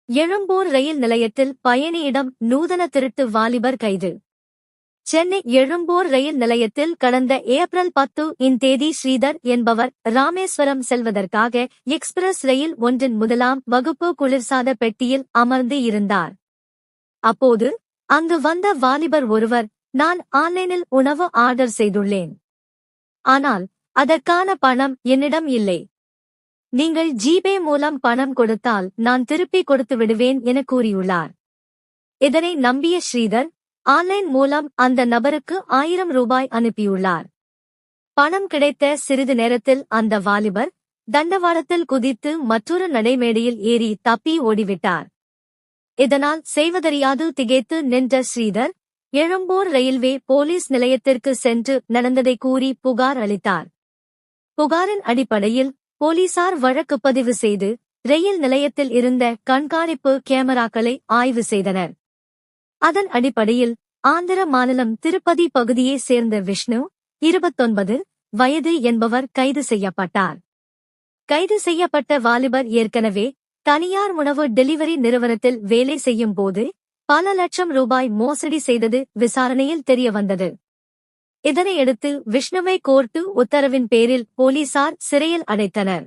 எழும்பூர் ரயில் நிலையத்தில் பயணியிடம் நூதன திருட்டு வாலிபர் கைது. சென்னை எழும்பூர் ரயில் நிலையத்தில் கடந்த ஏப்ரல் 10 தேதி ஸ்ரீதர் என்பவர் ராமேஸ்வரம் செல்வதற்காக எக்ஸ்பிரஸ் ரயில் ஒன்றின் முதலாம் வகுப்பு குளிர்சாத பெட்டியில் அமர்ந்து இருந்தார். அப்போது அங்கு வந்த வாலிபர் ஒருவர், நான் ஆன்லைனில் உணவு ஆர்டர் செய்துள்ளேன். ஆனால் அதற்கான பணம் என்னிடம் இல்லை. நீங்கள் ஜிபே மூலம் பணம் கொடுத்தால் நான் திருப்பி கொடுத்து விடுவேன் என கூறியுள்ளார். இதனை நம்பிய ஸ்ரீதர் ஆன்லைன் மூலம் அந்த நபருக்கு 1000 ரூபாய் அனுப்பியுள்ளார். பணம் கிடைத்த சிறிது நேரத்தில் அந்த வாலிபர் தண்டவாளத்தில் குதித்து மற்றொரு நடைமேடையில் ஏறி தப்பி ஓடிவிட்டார். இதனால் செய்வதறியாது திகைத்து நின்ற ஸ்ரீதர் எழும்பூர் ரயில்வே போலீஸ் நிலையத்திற்கு சென்று நடந்ததை கூறி புகார் அளித்தார். புகாரின் அடிப்படையில் போலீசார் வழக்கு பதிவு செய்து ரயில் நிலையத்தில் இருந்த கண்காணிப்பு கேமராக்களை ஆய்வு செய்தனர். அதன் அடிப்படையில் ஆந்திர மாநிலம் திருப்பதி பகுதியைச் சேர்ந்த விஷ்ணு, 29 வயது என்பவர் கைது செய்யப்பட்டார். கைது செய்யப்பட்ட வாலிபர் ஏற்கனவே தனியார் உணவு டெலிவரி நிறுவனத்தில் வேலை செய்யும் போது பல லட்சம் ரூபாய் மோசடி செய்தது விசாரணையில் தெரியவந்தது. இதனையடுத்து விஷ்ணுவை கோர்ட்டு உத்தரவின் பேரில் போலீசார் சிறையில் அடைத்தனர்.